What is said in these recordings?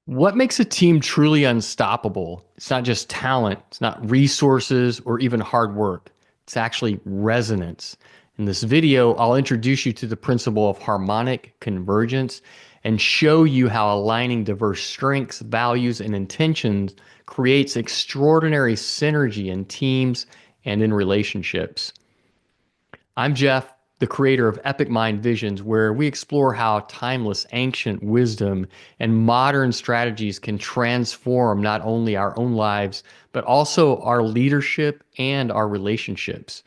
What makes a team truly unstoppable? It's not just talent, it's not resources or even hard work. It's actually resonance. In this video, I'll introduce you to the principle of harmonic convergence and show you how aligning diverse strengths, values, and intentions creates extraordinary synergy in teams and in relationships. I'm Jeff, the creator of Epic Mind Visions, where we explore how timeless ancient wisdom and modern strategies can transform not only our own lives, but also our leadership and our relationships.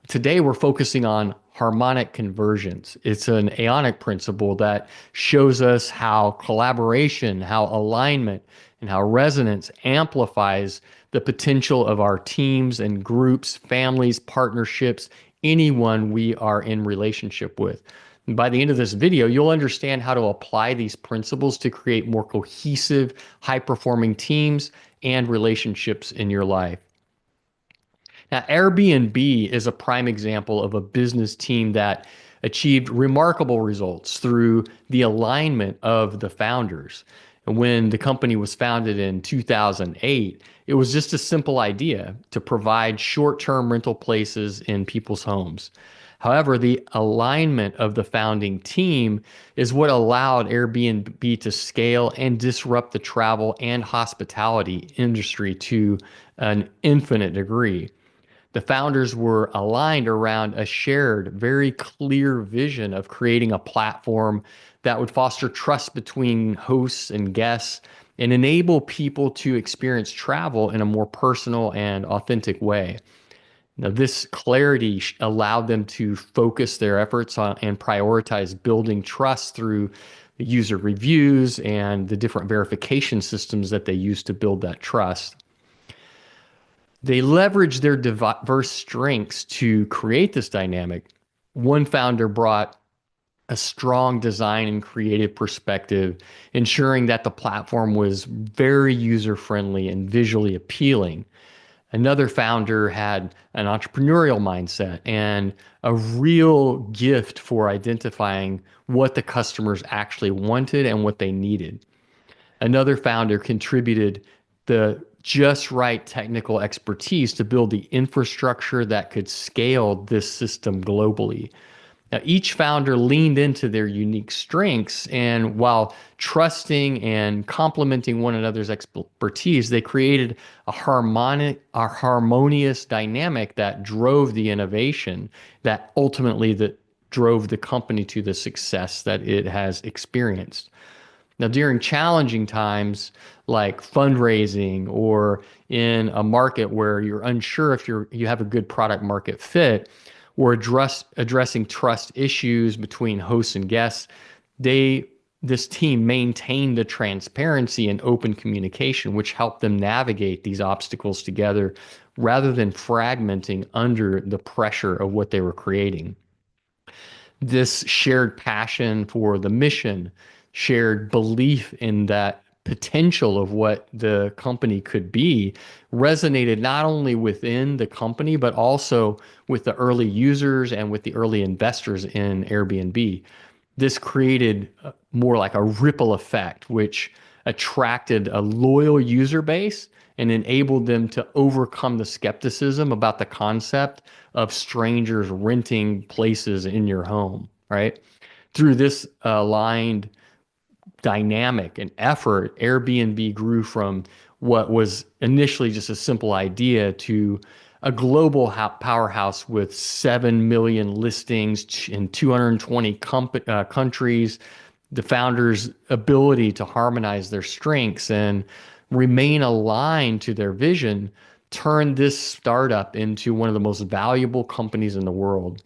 Today, we're focusing on harmonic convergence. It's an aeonic principle that shows us how collaboration, how alignment, and how resonance amplifies the potential of our teams and groups, families, partnerships, anyone we are in relationship with. And by the end of this video, you'll understand how to apply these principles to create more cohesive, high-performing teams and relationships in your life. Now, Airbnb is a prime example of a business team that achieved remarkable results through the alignment of the founders. And when the company was founded in 2008, it was just a simple idea to provide short-term rental places in people's homes. However, the alignment of the founding team is what allowed Airbnb to scale and disrupt the travel and hospitality industry to an infinite degree. The founders were aligned around a shared, very clear vision of creating a platform that would foster trust between hosts and guests and enable people to experience travel in a more personal and authentic way. Now, this clarity allowed them to focus their efforts on and prioritize building trust through the user reviews and the different verification systems that they use to build that trust. They leveraged their diverse strengths to create this dynamic. One founder brought a strong design and creative perspective, ensuring that the platform was very user friendly and visually appealing. Another founder had an entrepreneurial mindset and a real gift for identifying what the customers actually wanted and what they needed. Another founder contributed the just right technical expertise to build the infrastructure that could scale this system globally. Now, each founder leaned into their unique strengths, and while trusting and complementing one another's expertise, they created a harmonious dynamic that drove the innovation that ultimately that drove the company to the success that it has experienced. Now, during challenging times like fundraising or in a market where you're unsure if you have a good product market fit, or addressing trust issues between hosts and guests, this team maintained the transparency and open communication, which helped them navigate these obstacles together rather than fragmenting under the pressure of what they were creating. This shared passion for the mission, shared belief in that potential of what the company could be resonated not only within the company, but also with the early users and with the early investors in Airbnb. This created more like a ripple effect, which attracted a loyal user base and enabled them to overcome the skepticism about the concept of strangers renting places in your home, right? Through this aligned dynamic and effort, Airbnb grew from what was initially just a simple idea to a global powerhouse with 7 million listings in 220 countries. The founders' ability to harmonize their strengths and remain aligned to their vision turned this startup into one of the most valuable companies in the world.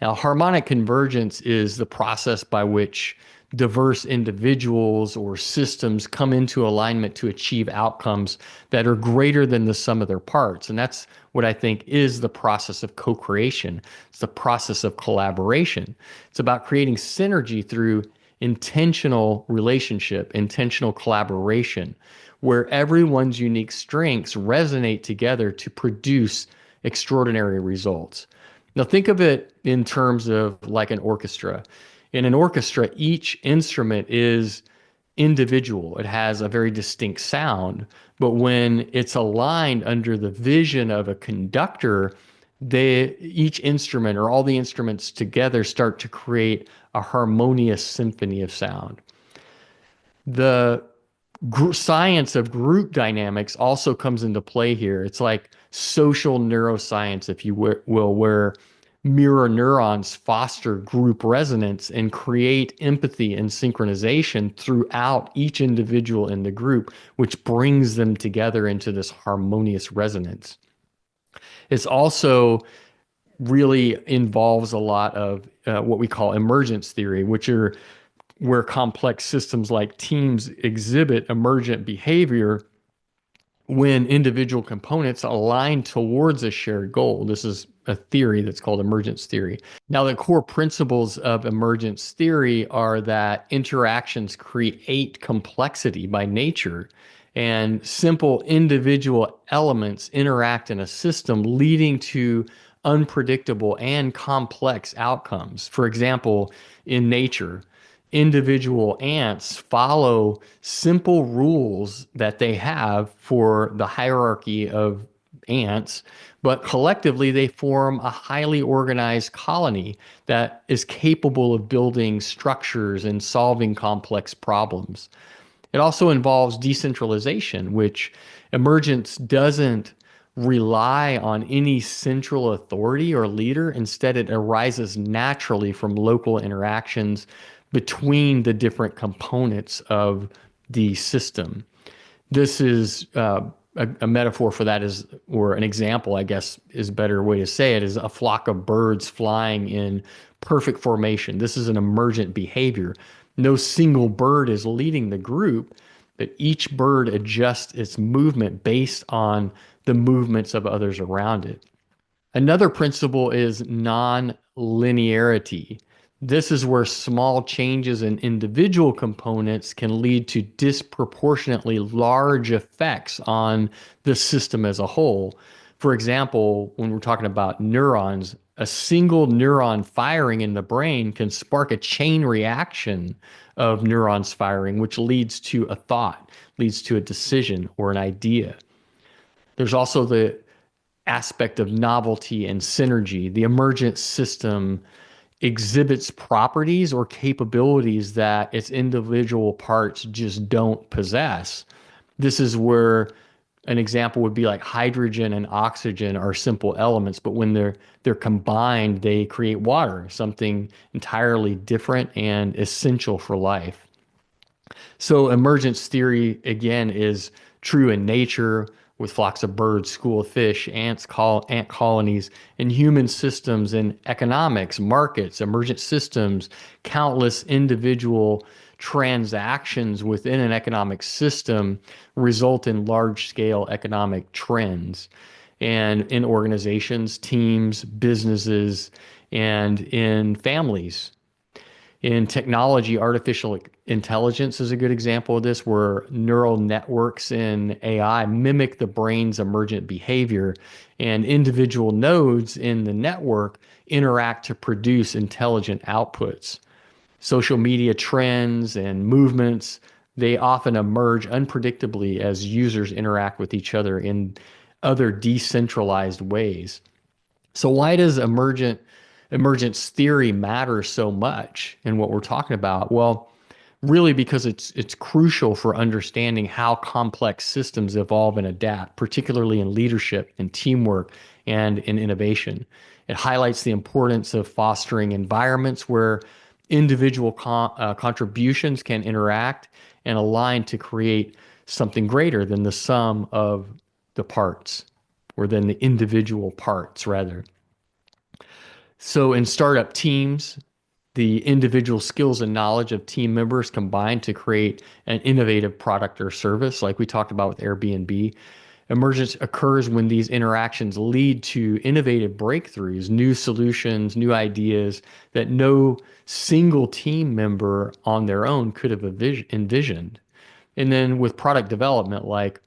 Now, harmonic convergence is the process by which diverse individuals or systems come into alignment to achieve outcomes that are greater than the sum of their parts. And that's what I think is the process of co-creation. It's the process of collaboration. It's about creating synergy through intentional relationship, intentional collaboration, where everyone's unique strengths resonate together to produce extraordinary results. Now, think of it in terms of like an orchestra. In an orchestra, each instrument is individual. It has a very distinct sound, but when it's aligned under the vision of a conductor, each instrument or all the instruments together start to create a harmonious symphony of sound. The science of group dynamics also comes into play here. It's like social neuroscience, if you will, where mirror neurons foster group resonance and create empathy and synchronization throughout each individual in the group, which brings them together into this harmonious resonance. It's also really involves a lot of what we call emergence theory, which are where complex systems like teams exhibit emergent behavior when individual components align towards a shared goal. This is a theory that's called emergence theory. Now, the core principles of emergence theory are that interactions create complexity by nature, and simple individual elements interact in a system, leading to unpredictable and complex outcomes. For example, in nature, individual ants follow simple rules that they have for the hierarchy of ants, but collectively they form a highly organized colony that is capable of building structures and solving complex problems. It also involves decentralization, which emergence doesn't rely on any central authority or leader. Instead, it arises naturally from local interactions between the different components of the system. This is a metaphor for that is, or an example, I guess, is a better way to say it, is a flock of birds flying in perfect formation. This is an emergent behavior. No single bird is leading the group, but each bird adjusts its movement based on the movements of others around it. Another principle is non-linearity. This is where small changes in individual components can lead to disproportionately large effects on the system as a whole. For example, when we're talking about neurons, a single neuron firing in the brain can spark a chain reaction of neurons firing, which leads to a thought, leads to a decision or an idea. There's also the aspect of novelty and synergy. The emergent system exhibits properties or capabilities that its individual parts just don't possess. This is where an example would be like hydrogen and oxygen are simple elements, but when they're combined, they create water, something entirely different and essential for life. So emergence theory, again, is true in nature with flocks of birds, school of fish, ant colonies, and human systems in economics, markets, emergent systems, countless individual transactions within an economic system result in large-scale economic trends. And in organizations, teams, businesses, and in families. In technology, artificial intelligence is a good example of this, where neural networks in AI mimic the brain's emergent behavior, and individual nodes in the network interact to produce intelligent outputs. Social media trends and movements, they often emerge unpredictably as users interact with each other in other decentralized ways. So why does emergence theory matters so much in what we're talking about? Well, really because it's crucial for understanding how complex systems evolve and adapt, particularly in leadership and teamwork and in innovation. It highlights the importance of fostering environments where individual contributions can interact and align to create something greater than the sum of the parts, or than the individual parts, rather. So in startup teams, the individual skills and knowledge of team members combine to create an innovative product or service, like we talked about with Airbnb. Emergence occurs when these interactions lead to innovative breakthroughs, new solutions, new ideas that no single team member on their own could have envisioned. And then with product development, like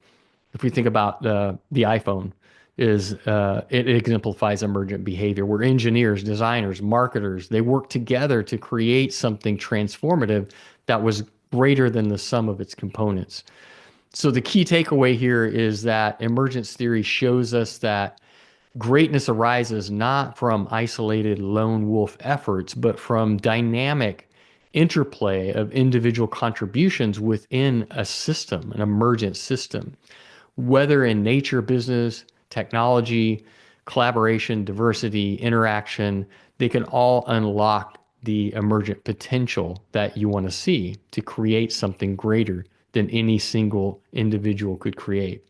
if we think about the iPhone, it exemplifies emergent behavior where engineers, designers, marketers, they work together to create something transformative that was greater than the sum of its components. So the key takeaway here is that emergence theory shows us that greatness arises not from isolated lone wolf efforts, but from dynamic interplay of individual contributions within a system, an emergent system. Whether in nature, business, technology, collaboration, diversity, interaction, they can all unlock the emergent potential that you want to see to create something greater than any single individual could create.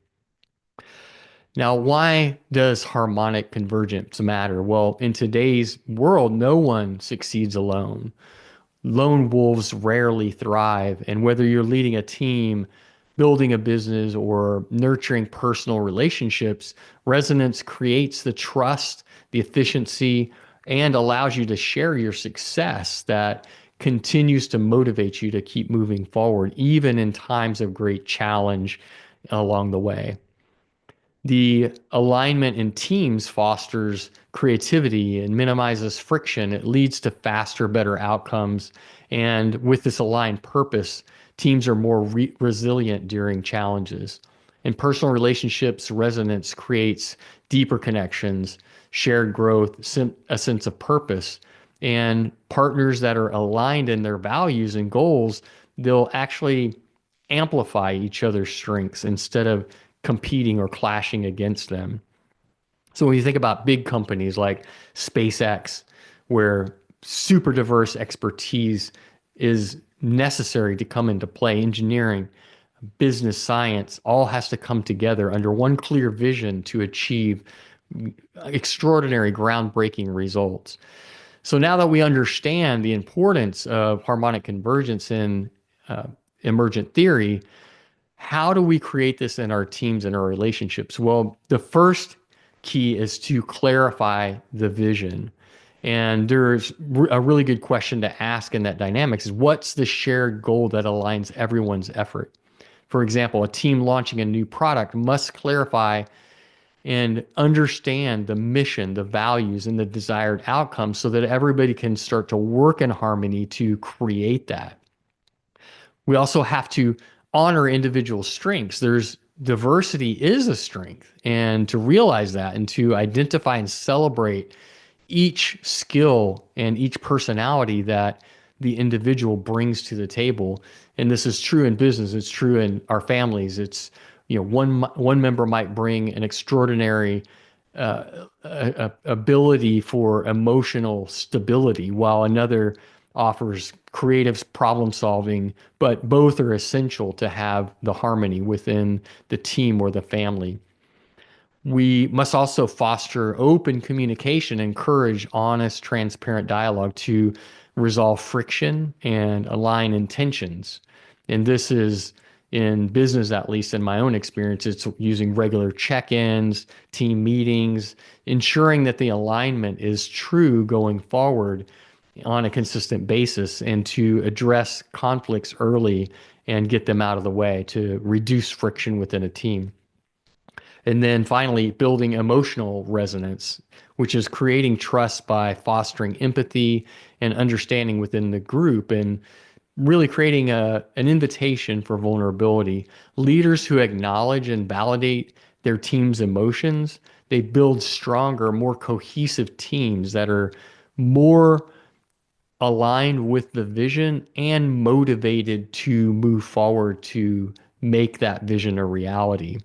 Now, why does harmonic convergence matter? Well, in today's world, no one succeeds alone. Lone wolves rarely thrive. And whether you're leading a team, building a business, or nurturing personal relationships, resonance creates the trust, the efficiency, and allows you to share your success that continues to motivate you to keep moving forward, even in times of great challenge along the way. The alignment in teams fosters creativity and minimizes friction. It leads to faster, better outcomes. And with this aligned purpose, teams are more resilient during challenges. In personal relationships, resonance creates deeper connections, shared growth, a sense of purpose. And partners that are aligned in their values and goals, they'll actually amplify each other's strengths instead of competing or clashing against them. So when you think about big companies like SpaceX, where super diverse expertise is necessary to come into play, engineering, business, science, all has to come together under one clear vision to achieve extraordinary, groundbreaking results. So now that we understand the importance of harmonic convergence in emergent theory, how do we create this in our teams and our relationships? Well, the first key is to clarify the vision. And there's a really good question to ask in that dynamics is what's the shared goal that aligns everyone's effort? For example, a team launching a new product must clarify and understand the mission, the values, and the desired outcomes so that everybody can start to work in harmony to create that. We also have to honor individual strengths. There's diversity is a strength, and to realize that and to identify and celebrate each skill and each personality that the individual brings to the table. And this is true in business. It's true in our families. It's, one member might bring an extraordinary ability for emotional stability, while another offers creative problem solving, but both are essential to have the harmony within the team or the family. We must also foster open communication, encourage honest, transparent dialogue to resolve friction and align intentions. And this is in business, at least in my own experience, it's using regular check-ins, team meetings, ensuring that the alignment is true going forward on a consistent basis, and to address conflicts early and get them out of the way to reduce friction within a team. And then finally, building emotional resonance, which is creating trust by fostering empathy and understanding within the group and really creating an invitation for vulnerability. Leaders who acknowledge and validate their team's emotions, they build stronger, more cohesive teams that are more aligned with the vision and motivated to move forward to make that vision a reality.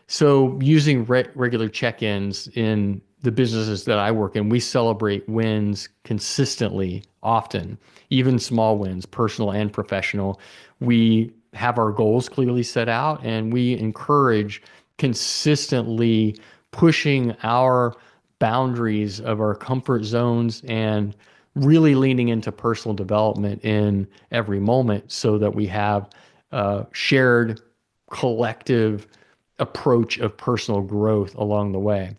So using regular check-ins in the businesses that I work in, we celebrate wins consistently, often, even small wins, personal and professional. We have our goals clearly set out, and we encourage consistently pushing our boundaries of our comfort zones and really leaning into personal development in every moment so that we have a shared collective approach of personal growth along the way.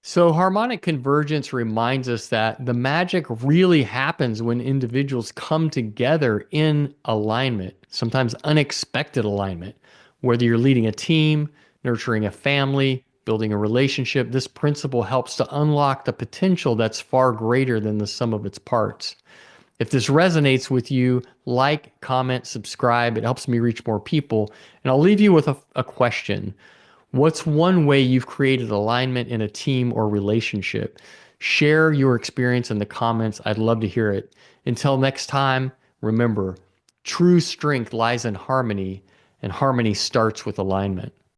So, harmonic convergence reminds us that the magic really happens when individuals come together in alignment, sometimes unexpected alignment. Whether you're leading a team, nurturing a family, building a relationship, this principle helps to unlock the potential that's far greater than the sum of its parts. If this resonates with you, like, comment, subscribe. It helps me reach more people. And I'll leave you with a question. What's one way you've created alignment in a team or relationship? Share your experience in the comments. I'd love to hear it. Until next time, remember, true strength lies in harmony, and harmony starts with alignment.